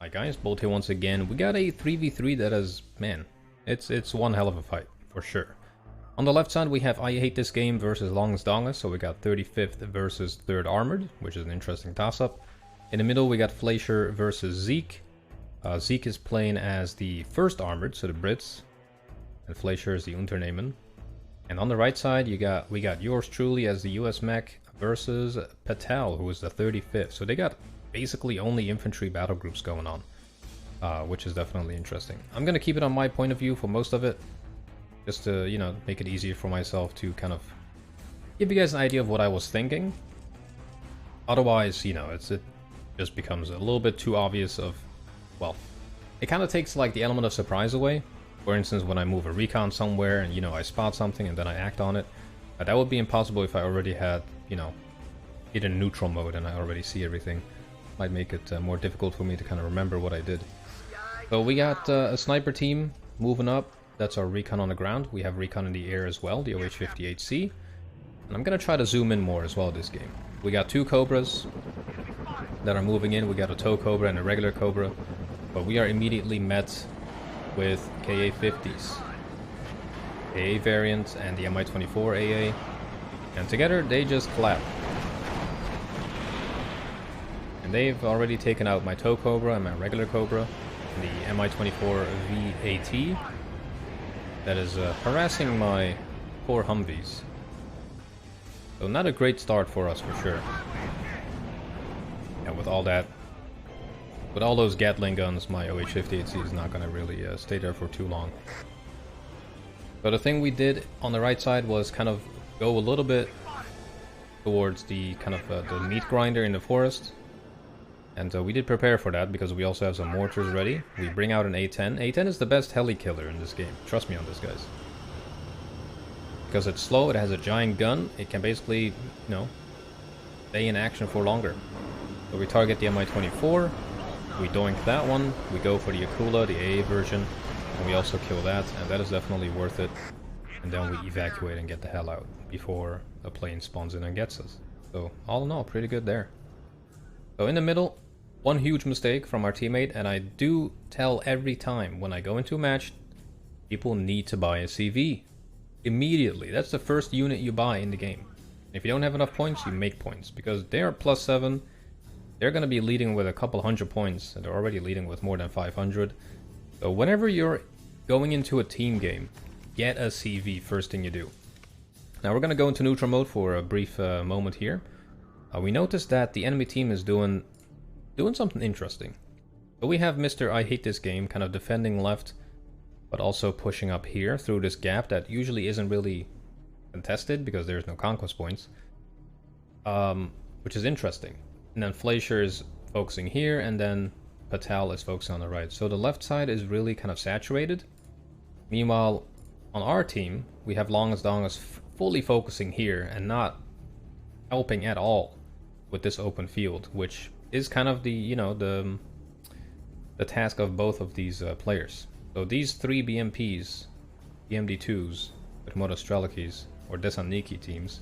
Hi guys, Bolt here once again. We got a 3v3 that is, man, it's one hell of a fight, for sure. On the left side we have I Hate This Game versus Lawless, so we got 35th versus 3rd Armored, which is an interesting toss-up. In the middle we got Fleischer versus Zeke. Zeke is playing as the 1st Armored, so the Brits, and Fleischer is the Unternehmen. And on the right side we got yours truly as the US Mech versus Patel, who is the 35th. So they got basically only infantry battle groups going on, which is definitely interesting. I'm gonna keep it on my point of view for most of it, just to, you know, make it easier for myself to kind of give you guys an idea of what I was thinking. Otherwise, you know, it just becomes a little bit too obvious of, well, it kind of takes like the element of surprise away. For instance, when I move a recon somewhere and, you know, I spot something and then I act on it, that would be impossible if I already had, you know, it in neutral mode and I already see everything. Might make it more difficult for me to kind of remember what I did. So we got a sniper team moving up. That's our recon on the ground. We have recon in the air as well, the OH-58C. And I'm going to try to zoom in more as well this game. We got 2 Cobras that are moving in. We got a tow Cobra and a regular Cobra. But we are immediately met with KA-50s. AA variant and the Mi-24 AA. And together they just clap. And they've already taken out my tow Cobra and my regular Cobra. And the Mi-24 VAT. That is harassing my poor Humvees. So not a great start for us for sure. And with all that, with all those Gatling guns, my OH-58C is not going to really stay there for too long. So the thing we did on the right side was kind of go a little bit towards the kind of the meat grinder in the forest. And we did prepare for that because we also have some mortars ready. We bring out an A-10. A-10 is the best heli killer in this game. Trust me on this, guys. Because it's slow, it has a giant gun. It can basically, you know, stay in action for longer. So we target the Mi-24. We doink that one. We go for the Akula, the AA version. And we also kill that. And that is definitely worth it. And then we evacuate and get the hell out before a plane spawns in and gets us. So all in all, pretty good there. So in the middle, one huge mistake from our teammate, and I do tell every time when I go into a match, people need to buy a CV. Immediately. That's the first unit you buy in the game. If you don't have enough points, you make points. Because they're +7, they're going to be leading with a couple hundred points, and they're already leading with more than 500. So whenever you're going into a team game, get a CV first thing you do. Now we're going to go into neutral mode for a brief moment here. We noticed that the enemy team is doing something interesting. So we have Mr. I Hate This Game kind of defending left, but also pushing up here through this gap that usually isn't really contested because there's no conquest points, which is interesting. And then Fleischer is focusing here, and then Patel is focusing on the right. So the left side is really kind of saturated. Meanwhile, on our team, we have Lawless fully focusing here and not helping at all with this open field, which is kind of the, you know, the task of both of these players. So these 3 BMPs, BMD2s with Motostrelakis or Desaniki teams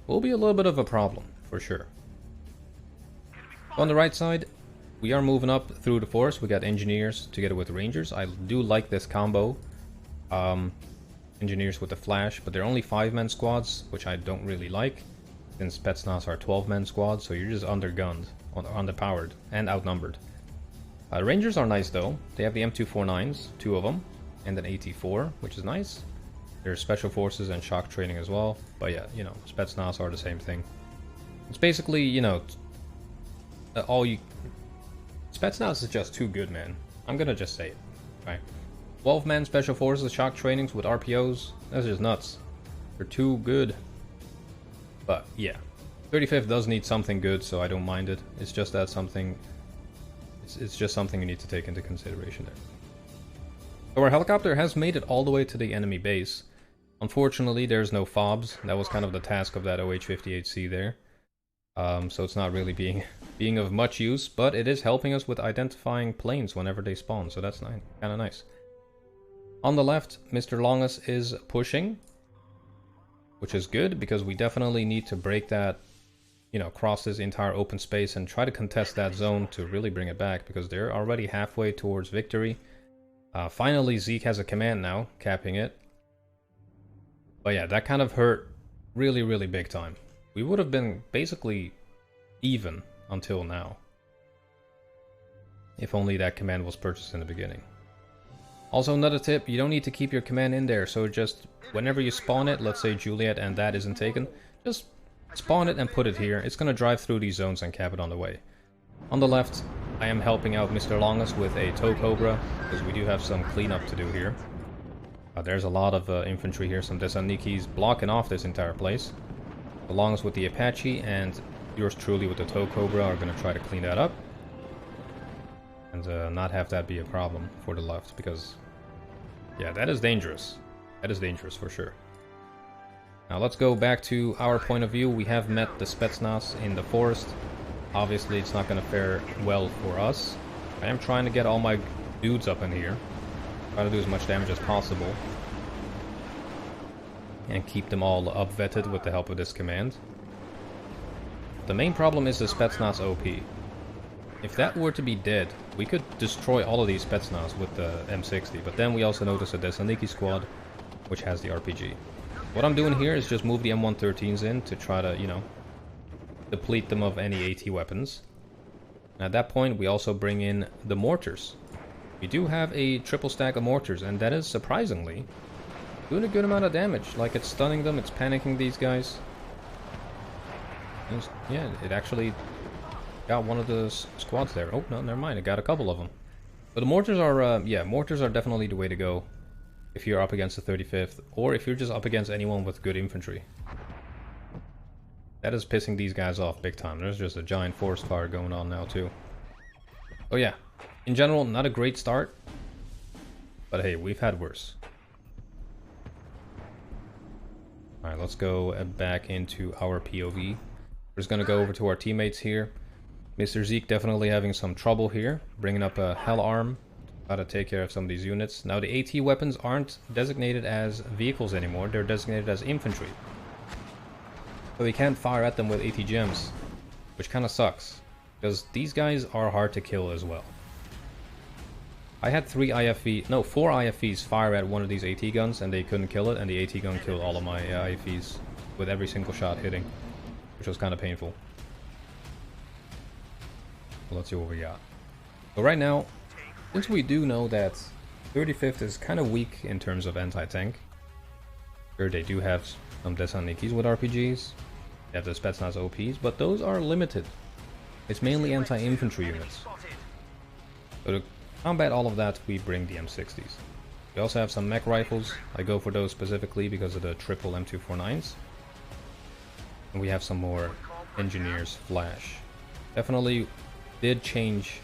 will be a little bit of a problem for sure. On the right side, we are moving up through the forest. We got engineers together with rangers. I do like this combo. Engineers with the flash, but they're only 5-man squads, which I don't really like, since Spetsnaz are 12-man squads, so you're just undergunned, underpowered, and outnumbered. Rangers are nice though. They have the M249s, 2 of them, and an AT4, which is nice. There's special forces and shock training as well, but yeah, you know, Spetsnaz are the same thing. It's basically, you know, Spetsnaz is just too good, man. I'm gonna just say it, right? 12-man special forces, shock trainings with RPOs, that's just nuts. They're too good. But yeah, 35th does need something good, so I don't mind it. It's just that something, it's just something you need to take into consideration there. So our helicopter has made it all the way to the enemy base. Unfortunately, there's no FOBs. That was kind of the task of that OH-58C there. So it's not really being of much use, but it is helping us with identifying planes whenever they spawn, so that's kind of nice. On the left, Mr. Lawless is pushing, which is good because we definitely need to break that you know, cross this entire open space and try to contest that zone to really bring it back, because they're already halfway towards victory. Finally, Zeke has a command now, capping it. But yeah, that kind of hurt really, really big time. We would have been basically even until now, if only that command was purchased in the beginning. Also, another tip, you don't need to keep your command in there, so just whenever you spawn it, let's say Juliet and that isn't taken, just spawn it and put it here. It's gonna drive through these zones and cap it on the way. On the left, I am helping out Mr. Lawless with a Toe Cobra, because we do have some cleanup to do here. There's a lot of infantry here, some Desanikis blocking off this entire place. Lawless with the Apache and yours truly with the Toe Cobra are gonna try to clean that up. And not have that be a problem for the left, because yeah, that is dangerous. That is dangerous for sure. Now let's go back to our point of view. We have met the Spetsnaz in the forest. Obviously it's not going to fare well for us. I am trying to get all my dudes up in here. Try to do as much damage as possible. And keep them all up-vetted with the help of this command. The main problem is the Spetsnaz OP. If that were to be dead, we could destroy all of these Spetsnaz with the M60, but then we also notice a Desaniki squad, which has the RPG. What I'm doing here is just move the M113s in to try to, you know, deplete them of any AT weapons. And at that point, we also bring in the mortars. We do have a triple stack of mortars, and that is surprisingly doing a good amount of damage. Like, it's stunning them, it's panicking these guys. And yeah, it actually got one of the squads there. Oh, no, never mind. It got a couple of them. But the mortars are, yeah, mortars are definitely the way to go if you're up against the 35th, or if you're just up against anyone with good infantry. That is pissing these guys off big time. There's just a giant forest fire going on now, too. Oh, yeah. In general, not a great start. But hey, we've had worse. Alright, let's go back into our POV. We're just gonna go over to our teammates here. Mr. Zeke definitely having some trouble here, bringing up a Hell Arm, how to take care of some of these units. Now the AT weapons aren't designated as vehicles anymore, they're designated as infantry. So we can't fire at them with AT gems, which kind of sucks, because these guys are hard to kill as well. I had 4 IFVs fire at one of these AT guns and they couldn't kill it, and the AT gun killed all of my IFVs with every single shot hitting, which was kind of painful. Let's see what we got. So right now, since we do know that 35th is kind of weak in terms of anti-tank, sure, they do have some Desanikis with RPGs, they have the Spetsnaz OPs, but those are limited. It's mainly anti-infantry units. So to combat all of that, we bring the M60s. We also have some mech rifles. I go for those specifically because of the triple M249s. And we have some more engineers flash. Definitely did change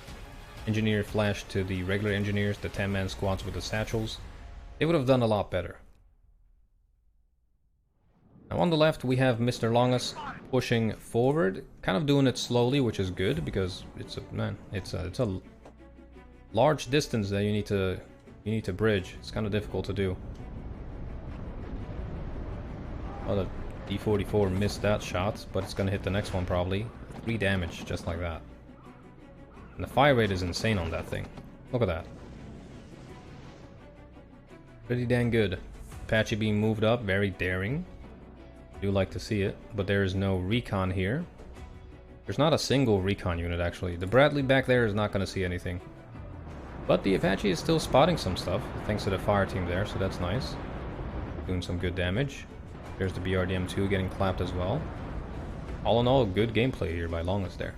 engineer flash to the regular engineers, the 10-man squads with the satchels. They would have done a lot better. Now on the left we have Mr. Lawless pushing forward, kind of doing it slowly, which is good because it's a large distance that you need to bridge. It's kind of difficult to do. Oh, the D44 missed that shot, but it's gonna hit the next one probably. 3 damage just like that. And the fire rate is insane on that thing. Look at that. Pretty dang good. Apache being moved up, very daring. I do like to see it, but there is no recon here. There's not a single recon unit actually. The Bradley back there is not going to see anything. But the Apache is still spotting some stuff, thanks to the fire team there, so that's nice. Doing some good damage. There's the BRDM2 getting clapped as well. All in all, good gameplay here by Lawless there.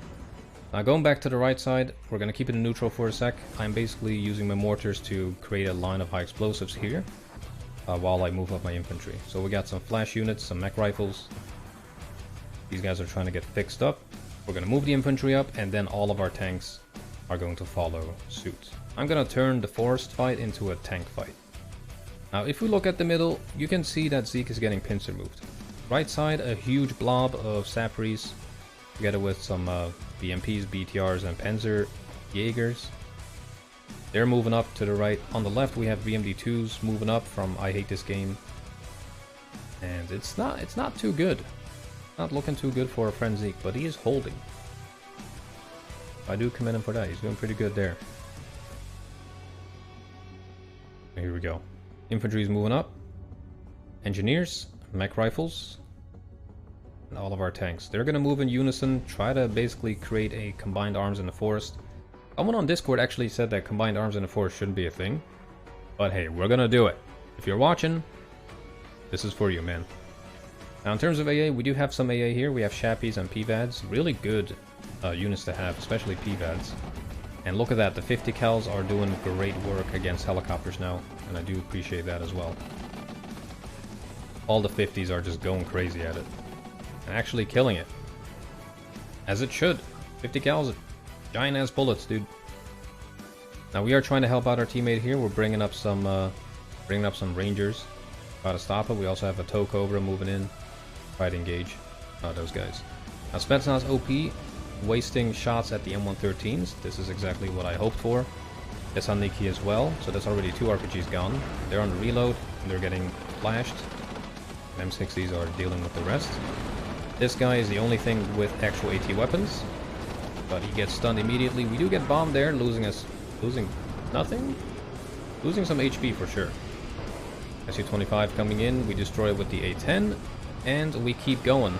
Now going back to the right side, we're going to keep it in neutral for a sec. I'm basically using my mortars to create a line of high explosives here, while I move up my infantry. So we got some flash units, some mech rifles. These guys are trying to get fixed up. We're going to move the infantry up, and then all of our tanks are going to follow suit. I'm going to turn the forest fight into a tank fight. Now if we look at the middle, you can see that Zeke is getting pincer moved. Right side, a huge blob of Sapries, together with some BMPs, BTRs, and Panzer Jaegers. They're moving up to the right. On the left, we have BMD2s moving up from I Hate This Game. And it's not too good. Not looking too good for a friend Zeke, but he is holding. I do commend him for that. He's doing pretty good there. Here we go. Infantry is moving up. Engineers, mech rifles, and all of our tanks. They're going to move in unison, try to basically create a combined arms in the forest. Someone on Discord actually said that combined arms in the forest shouldn't be a thing. But hey, we're going to do it. If you're watching, this is for you, man. Now in terms of AA, we do have some AA here. We have Shappies and PVADs. Really good units to have, especially PVADs. And look at that, the 50 cals are doing great work against helicopters now. And I do appreciate that as well. All the 50s are just going crazy at it. And actually killing it. As it should. 50 cals, giant ass bullets, dude. Now we are trying to help out our teammate here. We're bringing up some rangers. Try to stop it. We also have a tow cobra moving in. Try to engage. Not those guys. Now Spetsnaz OP, wasting shots at the M113s. This is exactly what I hoped for. Desaniki as well. So that's already 2 RPGs gone. They're on the reload. And they're getting flashed. M60s are dealing with the rest. This guy is the only thing with actual AT weapons. But he gets stunned immediately. We do get bombed there, losing nothing? Losing some HP for sure. Su-25 coming in, we destroy it with the A-10, and we keep going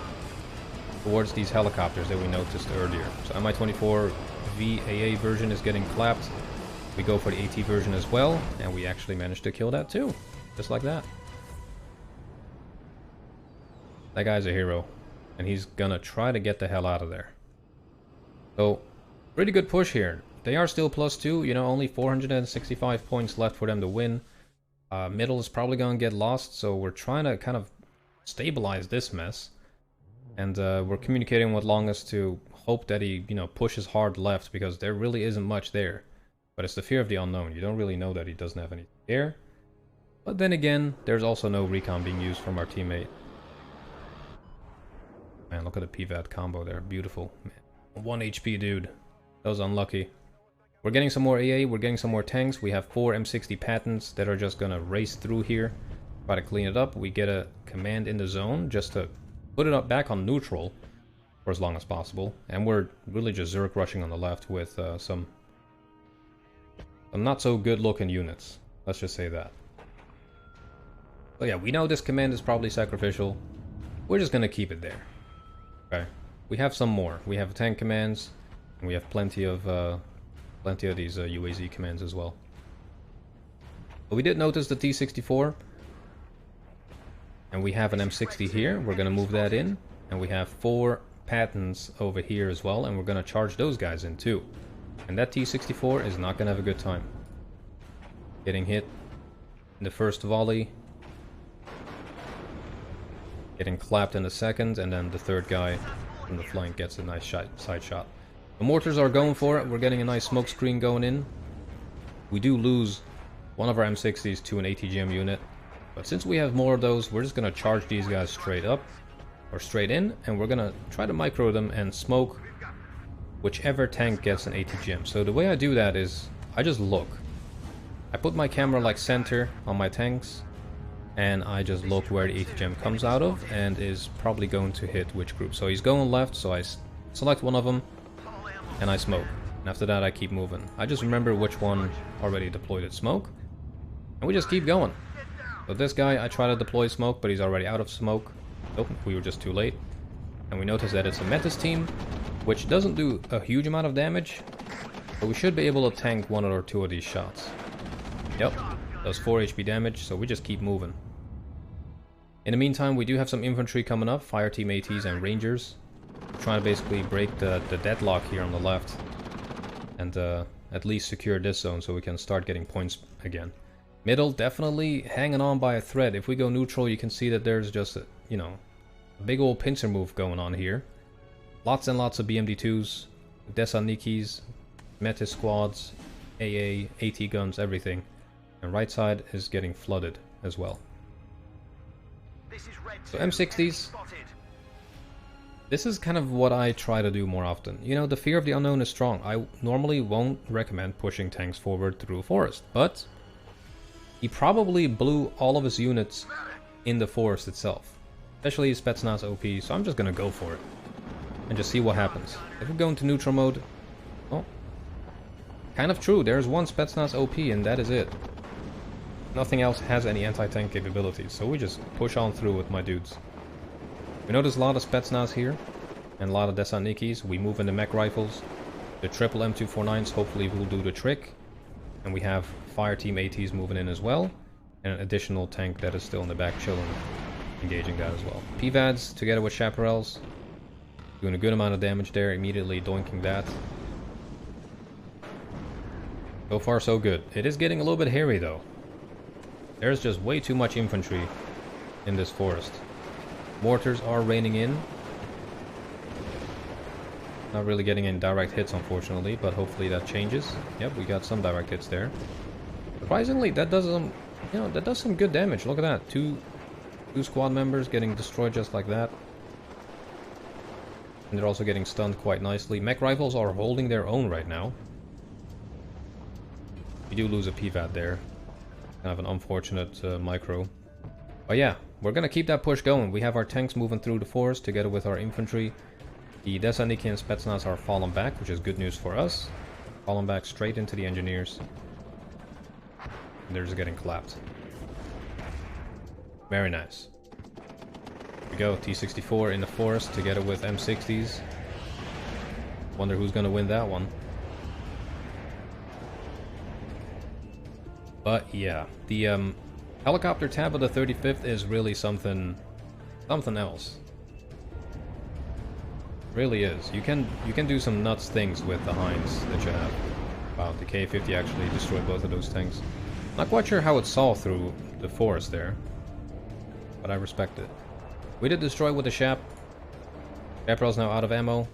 towards these helicopters that we noticed earlier. So Mi-24 VAA version is getting clapped. We go for the AT version as well, and we actually managed to kill that too. Just like that. That guy's a hero, and he's gonna try to get the hell out of there. So, pretty good push here. They are still +2, you know, only 465 points left for them to win. Middle is probably going to get lost, so we're trying to kind of stabilize this mess. And we're communicating with Longest to hope that he, you know, pushes hard left, because there really isn't much there. But it's the fear of the unknown. You don't really know that he doesn't have anything there. But then again, there's also no recon being used from our teammate. Man, look at the PVAD combo there. Beautiful. Man. 1 HP, dude. That was unlucky. We're getting some more AA, we're getting some more tanks. We have 4 M60 Pattons that are just gonna race through here. Try to clean it up. We get a command in the zone just to put it up back on neutral for as long as possible. And we're really just Zerg rushing on the left with some not so good looking units. Let's just say that. So yeah, we know this command is probably sacrificial. We're just gonna keep it there. Okay. We have some more. We have tank commands, and we have plenty of these UAZ commands as well. But we did notice the T-64, and we have an M60 here. We're going to move that in, and we have 4 Pattons over here as well, and we're going to charge those guys in too. And that T-64 is not going to have a good time. Getting hit in the first volley, getting clapped in the second, and then the third guy from the flank gets a nice side shot. The mortars are going for it. We're getting a nice smoke screen going in. We do lose one of our M60s to an ATGM unit. But since we have more of those, we're just going to charge these guys straight up. Or straight in. And we're going to try to micro them and smoke whichever tank gets an ATGM. So the way I do that is, I just look. I put my camera like center on my tanks. And I just look where the ATGM comes out of. And is probably going to hit which group. So he's going left, so I select one of them. And I smoke. And after that I keep moving. I just remember which one already deployed its smoke. And we just keep going. So this guy, I try to deploy smoke, but he's already out of smoke. Nope, we were just too late. And we notice that it's a Metis team, which doesn't do a huge amount of damage. But we should be able to tank 1 or 2 of these shots. Yep, does 4 HP damage, so we just keep moving. In the meantime, we do have some infantry coming up. Fire team ATs and Rangers. Trying to basically break the deadlock here on the left and at least secure this zone so we can start getting points again. Middle definitely hanging on by a thread. If we go neutral, you can see that there's just a, you know, a big old pincer move going on here. Lots and lots of BMD2s, Desanikis, Metis squads, AA, AT guns, everything. And right side is getting flooded as well. So M60s. This is kind of what I try to do more often. You know, the fear of the unknown is strong. I normally won't recommend pushing tanks forward through a forest, but he probably blew all of his units in the forest itself. Especially Spetsnaz OP, so I'm just gonna go for it. And just see what happens. If we go into neutral mode... Oh. Kind of true, there's one Spetsnaz OP and that is it. Nothing else has any anti-tank capabilities, so we just push on through with my dudes. We know there's a lot of Spetsnaz here, and a lot of Desanikis. We move into mech rifles. The triple M249s hopefully will do the trick. And we have fire team ATs moving in as well. And an additional tank that is still in the back chilling, engaging that as well. PVADs together with Chaparrals, doing a good amount of damage there, immediately doinking that. So far so good. It is getting a little bit hairy though. There's just way too much infantry in this forest. Mortars are raining in. Not really getting any direct hits unfortunately, but hopefully that changes. Yep, we got some direct hits there. Surprisingly, that does some, that does some good damage. Look at that. Two squad members getting destroyed just like that. And they're also getting stunned quite nicely. Mech rifles are holding their own right now. We do lose a PVAD there. Kind of an unfortunate micro. But yeah, we're gonna keep that push going. We have our tanks moving through the forest together with our infantry. The Desaniki and Spetsnaz are fallen back, which is good news for us. Fallen back straight into the engineers. And they're just getting clapped. Very nice. Here we go, T-64 in the forest together with M60s. Wonder who's gonna win that one. But yeah, the helicopter tab of the 35th is really something else. Really is. You can do some nuts things with the Hinds that you have. Wow, the K-50 actually destroyed both of those tanks. Not quite sure how it saw through the forest there, but I respect it. We did destroy with the Shap. Chaparral's now out of ammo,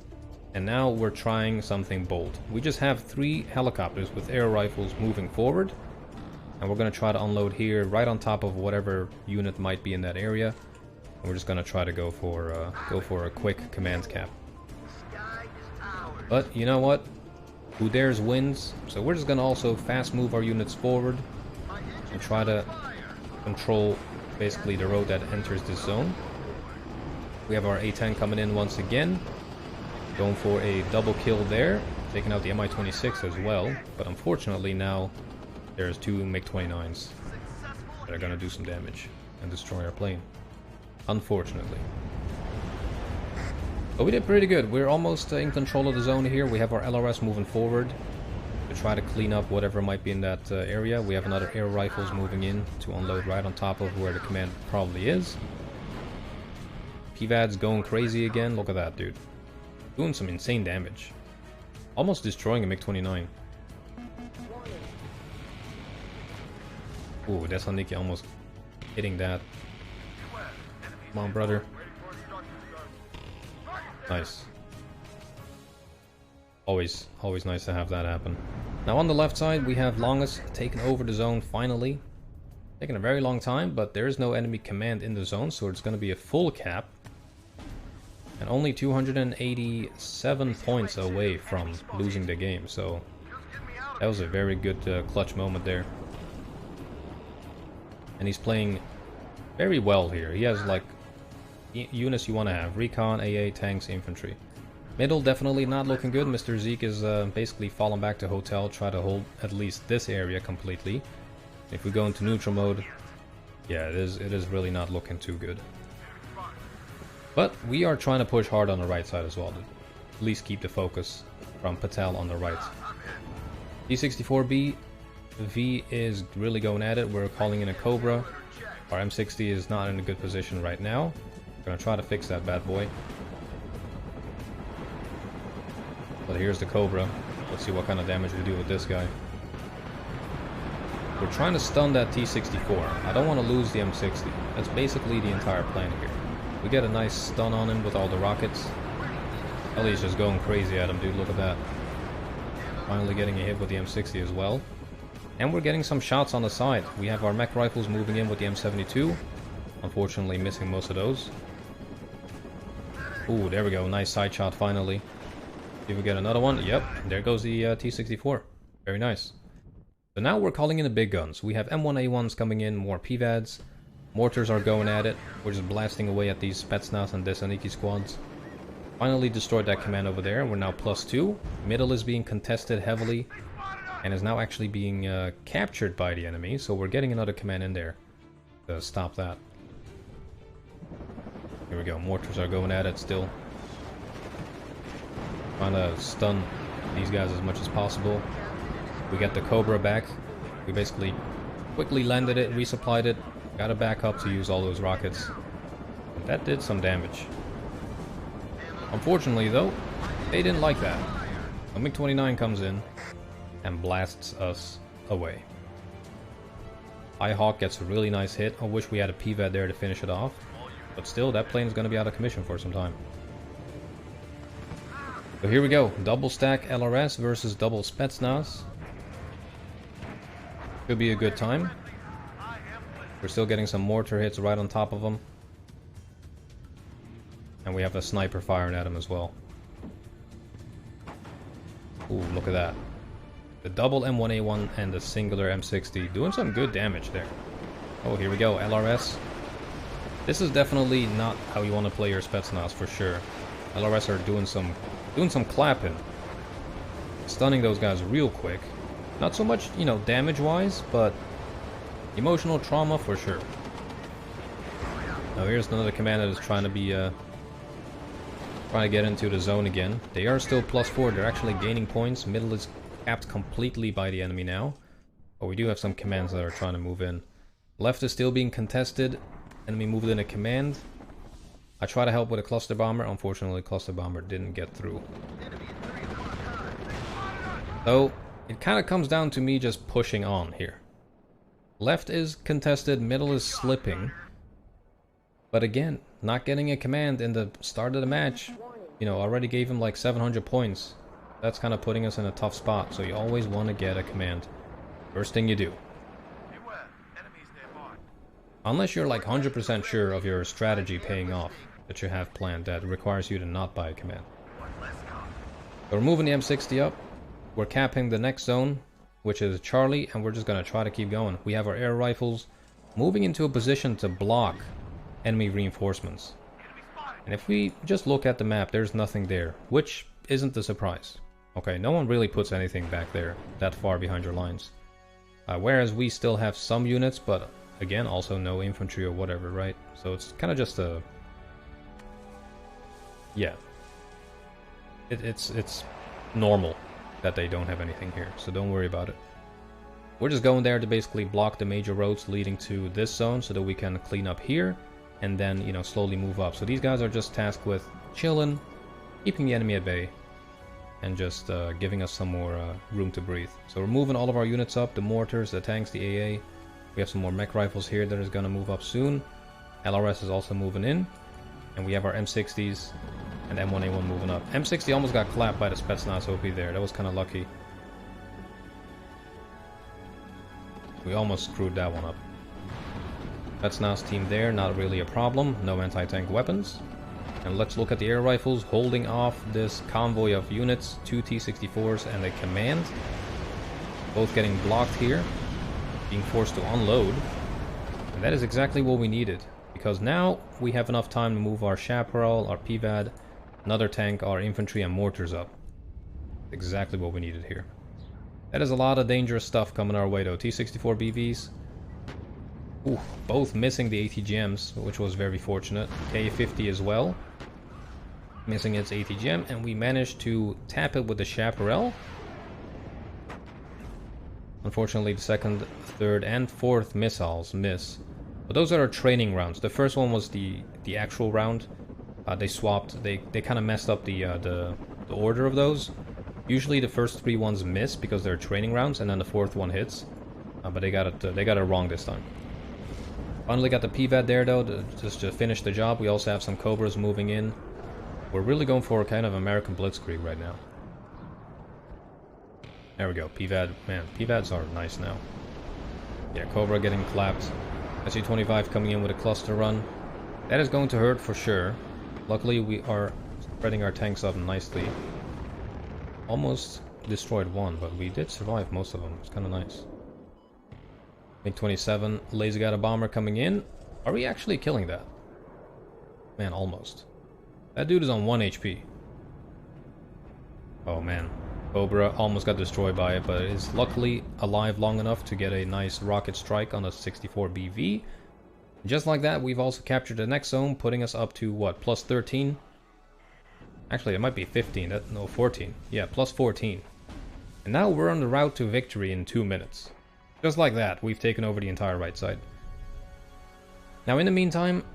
and now we're trying something bold. We just have 3 helicopters with air rifles moving forward. And we're going to try to unload here, right on top of whatever unit might be in that area. And we're just going to try to go for a quick command cap. But you know what? Who dares wins. So we're just going to also fast move our units forward and try to control basically the road that enters this zone. We have our A-10 coming in once again. Going for a double kill there. Taking out the Mi-26 as well. But unfortunately now... there's 2 MiG-29s that are gonna do some damage and destroy our plane. Unfortunately. But we did pretty good. We're almost in control of the zone here. We have our LRS moving forward to try to clean up whatever might be in that area. We have another air rifles moving in to unload right on top of where the command probably is. PVAD's going crazy again. Look at that, dude. Doing some insane damage. Almost destroying a MiG-29. Ooh, Desaniki almost hitting that. Come on, brother. Nice. Always nice to have that happen. Now on the left side, we have Lawless taken over the zone finally. Taking a very long time, but there is no enemy command in the zone, so it's going to be a full cap. And only 287 points away from losing the game, so that was a very good clutch moment there. And he's playing very well here. He has like units you want to have. Recon, AA, tanks, infantry. Middle definitely not looking good. Mr. Zeke is basically falling back to hotel. Try to hold at least this area completely. If we go into neutral mode, yeah, it is really not looking too good. But we are trying to push hard on the right side as well. To at least keep the focus from Patel on the right. D64B. V is really going at it. We're calling in a Cobra. Our M60 is not in a good position right now. We're gonna try to fix that bad boy. But here's the Cobra. Let's see what kind of damage we do with this guy. We're trying to stun that T64. I don't want to lose the M60. That's basically the entire plan here. We get a nice stun on him with all the rockets. Ellie's just going crazy at him, dude. Look at that. Finally getting a hit with the M60 as well. And we're getting some shots on the side. We have our mech rifles moving in with the M72. Unfortunately missing most of those. Ooh, there we go. Nice side shot finally. See if we get another one. Yep, there goes the T-64. Very nice. So now we're calling in the big guns. We have M1A1s coming in, more PVADs, Mortars are going at it. We're just blasting away at these Spetsnaz and Desaniki squads. Finally destroyed that command over there. We're now +2. Middle is being contested heavily and is now actually being captured by the enemy. So we're getting another command in there to stop that. Here we go. Mortars are going at it still. Trying to stun these guys as much as possible. We get the Cobra back. We basically quickly landed it, resupplied it, got it back up to use all those rockets. And that did some damage. Unfortunately though, they didn't like that. A MiG-29 comes in and blasts us away. iHawk gets a really nice hit. I wish we had a PVAD there to finish it off. But still, that plane is going to be out of commission for some time. So here we go. Double stack LRS versus double Spetsnaz. Could be a good time. We're still getting some mortar hits right on top of them. And we have a sniper firing at him as well. Ooh, look at that. The double M1A1 and the singular M60 doing some good damage there. Oh, here we go. LRS. This is definitely not how you want to play your Spetsnaz for sure. LRS are doing some clapping. Stunning those guys real quick. Not so much, you know, damage-wise, but emotional trauma for sure. Now here's another command that is trying to be trying to get into the zone again. They are still +4. They're actually gaining points. Middle is capped completely by the enemy now. But we do have some commands that are trying to move in. Left is still being contested. Enemy moved in a command. I try to help with a cluster bomber. Unfortunately, cluster bomber didn't get through. So it kind of comes down to me just pushing on here. Left is contested, middle is slipping. But again, not getting a command in the start of the match, you know, already gave him like 700 points. That's kind of putting us in a tough spot, so you always want to get a command. First thing you do. Unless you're like 100% sure of your strategy paying off that you have planned that requires you to not buy a command. So we're moving the M60 up. We're capping the next zone, which is Charlie, and we're just going to try to keep going. We have our air rifles moving into a position to block enemy reinforcements. And if we just look at the map, there's nothing there, which isn't a surprise. Okay, no one really puts anything back there that far behind your lines. Whereas we still have some units, but again, also no infantry or whatever, right? So it's kind of just a... yeah. It's normal that they don't have anything here, so don't worry about it. We're just going there to basically block the major roads leading to this zone so that we can clean up here and then, you know, slowly move up. So these guys are just tasked with chilling, keeping the enemy at bay, and just giving us some more room to breathe. So we're moving all of our units up, the mortars, the tanks, the AA. We have some more mech rifles here that is going to move up soon. LRS is also moving in. And we have our M60s and M1A1 moving up. M60 almost got clapped by the Spetsnaz OP there. That was kind of lucky. We almost screwed that one up. Spetsnaz team there, not really a problem. No anti-tank weapons. And let's look at the air rifles holding off this convoy of units. 2 T-64s and a command. Both getting blocked here. Being forced to unload. And that is exactly what we needed. Because now we have enough time to move our Chaparral, our PVAD, another tank, our infantry and mortars up. Exactly what we needed here. That is a lot of dangerous stuff coming our way though. T-64 BVs. Ooh, both missing the ATGMs, which was very fortunate. K-50 as well. Missing its ATGM, and we managed to tap it with the Chaparral. Unfortunately, the second, third, and fourth missiles miss. But those are our training rounds. The first one was the actual round. They swapped. They kind of messed up the order of those. Usually the first 3 ones miss because they're training rounds, and then the 4th one hits. But they got it wrong this time. Finally got the PVAD there though, just to finish the job. We also have some Cobras moving in. We're really going for a kind of American blitzkrieg right now. There we go. PVAD, man, PVADs are nice now. Yeah, Cobra getting clapped. SU-25 coming in with a cluster run. That is going to hurt for sure. Luckily, we are spreading our tanks up nicely. Almost destroyed one, but we did survive most of them. It's kind of nice. MiG-27, laser got a bomber coming in. Are we actually killing that? Man, almost. That dude is on 1 HP. Oh man. Cobra almost got destroyed by it, but is luckily alive long enough to get a nice rocket strike on a 64 BV. Just like that, we've also captured the next zone, putting us up to, what, plus 13? Actually, it might be 15. No, 14. Yeah, plus 14. And now we're on the route to victory in 2 minutes. Just like that, we've taken over the entire right side. Now, in the meantime,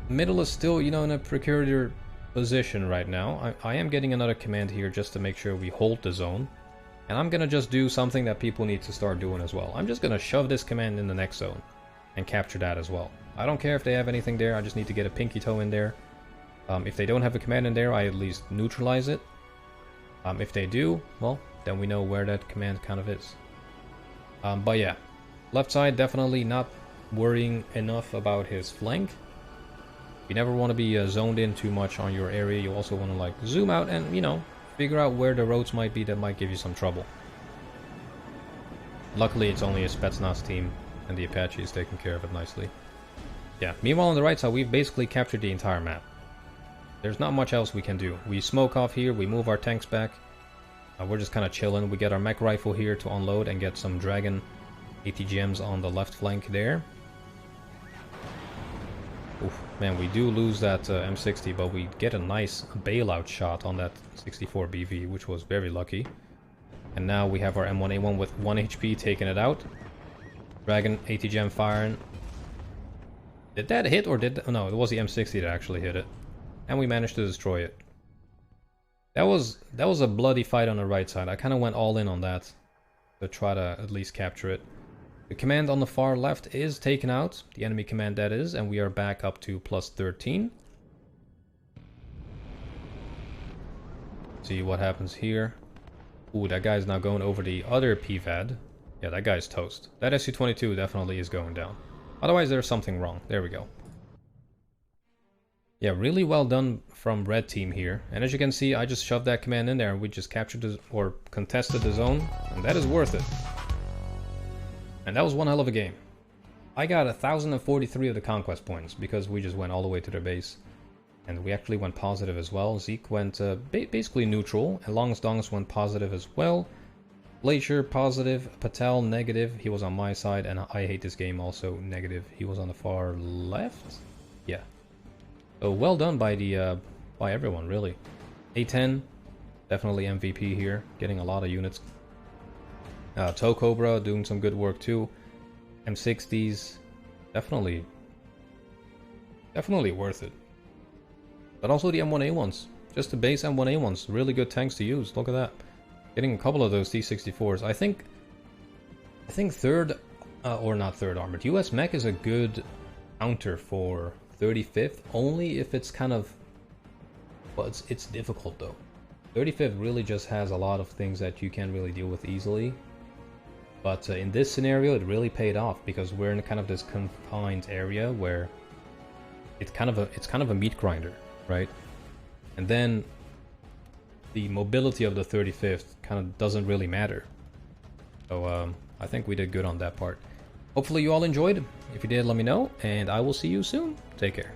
middle is still, you know, in a precarious position right now. I am getting another command here just to make sure we hold the zone. And I'm gonna just do something that people need to start doing as well. I'm just gonna shove this command in the next zone and capture that as well. I don't care if they have anything there, I just need to get a pinky toe in there. If they don't have a command in there, I at least neutralize it. If they do, well, then we know where that command kind of is. But yeah, left side definitely not worrying enough about his flank. You never want to be zoned in too much on your area. You also want to like zoom out and, you know, figure out where the roads might be that might give you some trouble. Luckily, it's only a Spetsnaz team, and the Apache is taking care of it nicely. Yeah, meanwhile on the right side, we've basically captured the entire map. There's not much else we can do. We smoke off here, we move our tanks back. We're just kind of chilling. We get our mech rifle here to unload and get some dragon ATGMs on the left flank there. Oof, man, we do lose that M60, but we get a nice bailout shot on that 64 BV, which was very lucky. And now we have our M1A1 with 1 HP taking it out. Dragon ATGM firing. Did that hit or did that? No, it was the M60 that actually hit it. And we managed to destroy it. That was a bloody fight on the right side. I kind of went all in on that to try to at least capture it. The command on the far left is taken out, the enemy command that is, and we are back up to plus 13. See what happens here. Ooh, that guy's now going over the other PVAD. Yeah, that guy's toast. That SU-22 definitely is going down. Otherwise, there's something wrong. There we go. Yeah, really well done from red team here. And as you can see, I just shoved that command in there and we just captured the, or contested the zone. And that is worth it. And that was one hell of a game. I got 1,043 of the conquest points because we just went all the way to their base. And we actually went positive as well. Zeke went basically neutral. And Longsdongs went positive as well. Glacier positive. Patel negative. He was on my side. And I hate this game also negative. He was on the far left. Yeah. So well done by the by everyone, really. A10, definitely MVP here, getting a lot of units. Toe Cobra doing some good work too. M60s, definitely worth it. But also the M1A1s, just the base M1A1s, really good tanks to use. Look at that, getting a couple of those T64s. I think third, or not third armored, US Mech is a good counter for 35th, only if it's kind of, well, it's difficult though. 35th really just has a lot of things that you can't really deal with easily. But in this scenario, it really paid off because we're in kind of this confined area where it's kind of a meat grinder, right? And then the mobility of the 35th kind of doesn't really matter. So I think we did good on that part. Hopefully you all enjoyed. If you did, let me know, and I will see you soon. Take care.